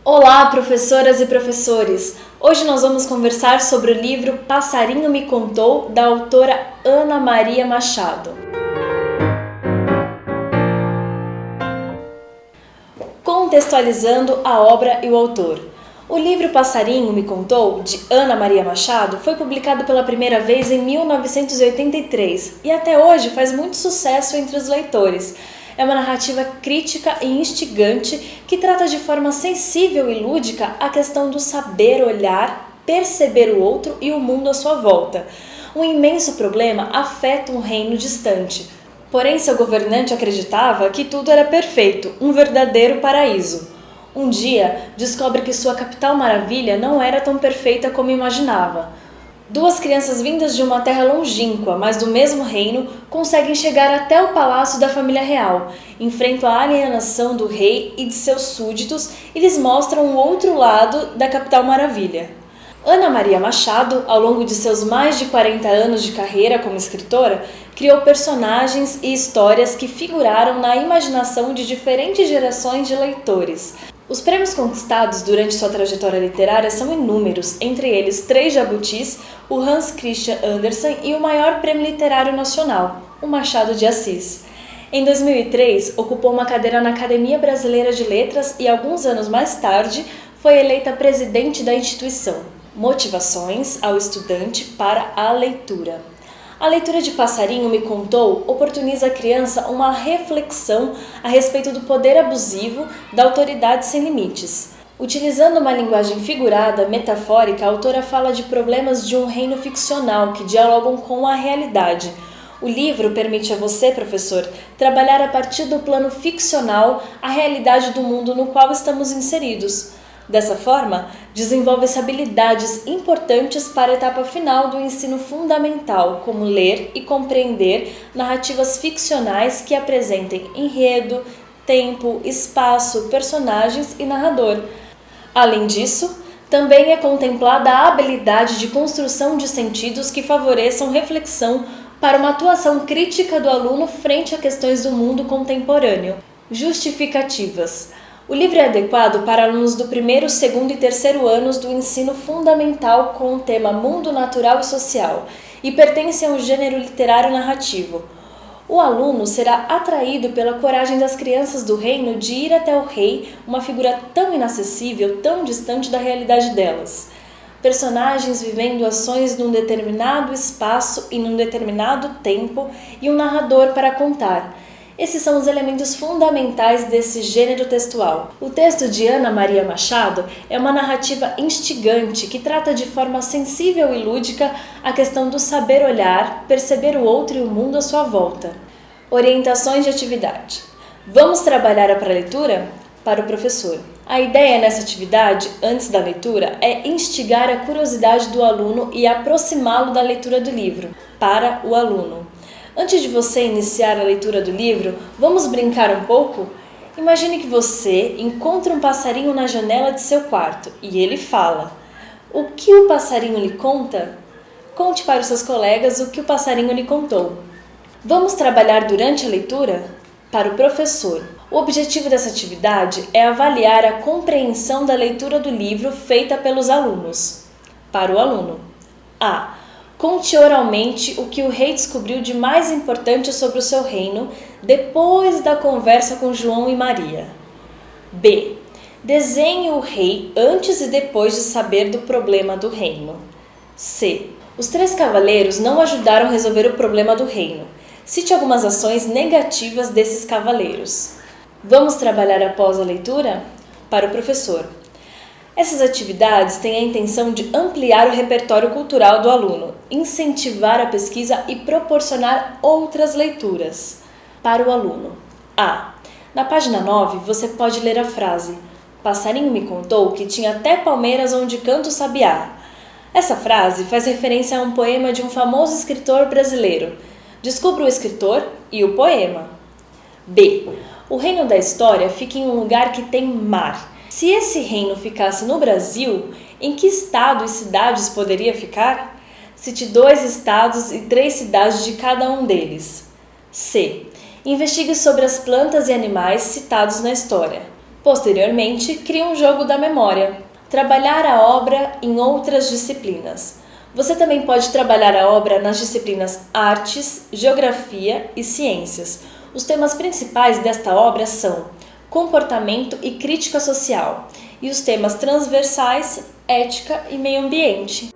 Olá, professoras e professores! Hoje nós vamos conversar sobre o livro Passarinho Me Contou, da autora Ana Maria Machado. Contextualizando a obra e o autor. O livro Passarinho Me Contou, de Ana Maria Machado, foi publicado pela primeira vez em 1983 e até hoje faz muito sucesso entre os leitores. É uma narrativa crítica e instigante que trata de forma sensível e lúdica a questão do saber olhar, perceber o outro e o mundo à sua volta. Um imenso problema afeta um reino distante. Porém, seu governante acreditava que tudo era perfeito, um verdadeiro paraíso. Um dia, descobre que sua capital maravilha não era tão perfeita como imaginava. Duas crianças vindas de uma terra longínqua, mas do mesmo reino, conseguem chegar até o palácio da família real, enfrentam a alienação do rei e de seus súditos e lhes mostram o outro lado da capital maravilha. Ana Maria Machado, ao longo de seus mais de 40 anos de carreira como escritora, criou personagens e histórias que figuraram na imaginação de diferentes gerações de leitores. Os prêmios conquistados durante sua trajetória literária são inúmeros, entre eles 3 jabutis, o Hans Christian Andersen e o maior prêmio literário nacional, o Machado de Assis. Em 2003, ocupou uma cadeira na Academia Brasileira de Letras e, alguns anos mais tarde, foi eleita presidente da instituição. Motivações ao estudante para a leitura. A leitura de Passarinho Me Contou oportuniza à criança uma reflexão a respeito do poder abusivo da autoridade sem limites. Utilizando uma linguagem figurada, metafórica, a autora fala de problemas de um reino ficcional que dialogam com a realidade. O livro permite a você, professor, trabalhar a partir do plano ficcional a realidade do mundo no qual estamos inseridos. Dessa forma, desenvolve-se habilidades importantes para a etapa final do ensino fundamental, como ler e compreender narrativas ficcionais que apresentem enredo, tempo, espaço, personagens e narrador. Além disso, também é contemplada a habilidade de construção de sentidos que favoreçam reflexão para uma atuação crítica do aluno frente a questões do mundo contemporâneo. Justificativas. O livro é adequado para alunos do primeiro, segundo e terceiro anos do ensino fundamental com o tema Mundo Natural e Social e pertence ao gênero literário narrativo. O aluno será atraído pela coragem das crianças do reino de ir até o rei, uma figura tão inacessível, tão distante da realidade delas. Personagens vivendo ações num determinado espaço e num determinado tempo e um narrador para contar. Esses são os elementos fundamentais desse gênero textual. O texto de Ana Maria Machado é uma narrativa instigante que trata de forma sensível e lúdica a questão do saber olhar, perceber o outro e o mundo à sua volta. Orientações de atividade. Vamos trabalhar a pré-leitura? Para o professor. A ideia nessa atividade, antes da leitura, é instigar a curiosidade do aluno e aproximá-lo da leitura do livro, para o aluno. Antes de você iniciar a leitura do livro, vamos brincar um pouco? Imagine que você encontra um passarinho na janela de seu quarto e ele fala. O que o passarinho lhe conta? Conte para os seus colegas o que o passarinho lhe contou. Vamos trabalhar durante a leitura? Para o professor. O objetivo dessa atividade é avaliar a compreensão da leitura do livro feita pelos alunos. Para o aluno. A. Conte oralmente o que o rei descobriu de mais importante sobre o seu reino depois da conversa com João e Maria. B. Desenhe o rei antes e depois de saber do problema do reino. C. Os 3 cavaleiros não ajudaram a resolver o problema do reino. Cite algumas ações negativas desses cavaleiros. Vamos trabalhar após a leitura? Para o professor. Essas atividades têm a intenção de ampliar o repertório cultural do aluno, incentivar a pesquisa e proporcionar outras leituras. Para o aluno. A. Na página 9, você pode ler a frase Passarinho me contou que tinha até palmeiras onde canta o sabiá. Essa frase faz referência a um poema de um famoso escritor brasileiro. Descubra o escritor e o poema. B. O reino da história fica em um lugar que tem mar. Se esse reino ficasse no Brasil, em que estado e cidades poderia ficar? Cite 2 estados e 3 cidades de cada um deles. C. Investigue sobre as plantas e animais citados na história. Posteriormente, cria um jogo da memória. Trabalhar a obra em outras disciplinas. Você também pode trabalhar a obra nas disciplinas Artes, Geografia e Ciências. Os temas principais desta obra são comportamento e crítica social, e os temas transversais, ética e meio ambiente.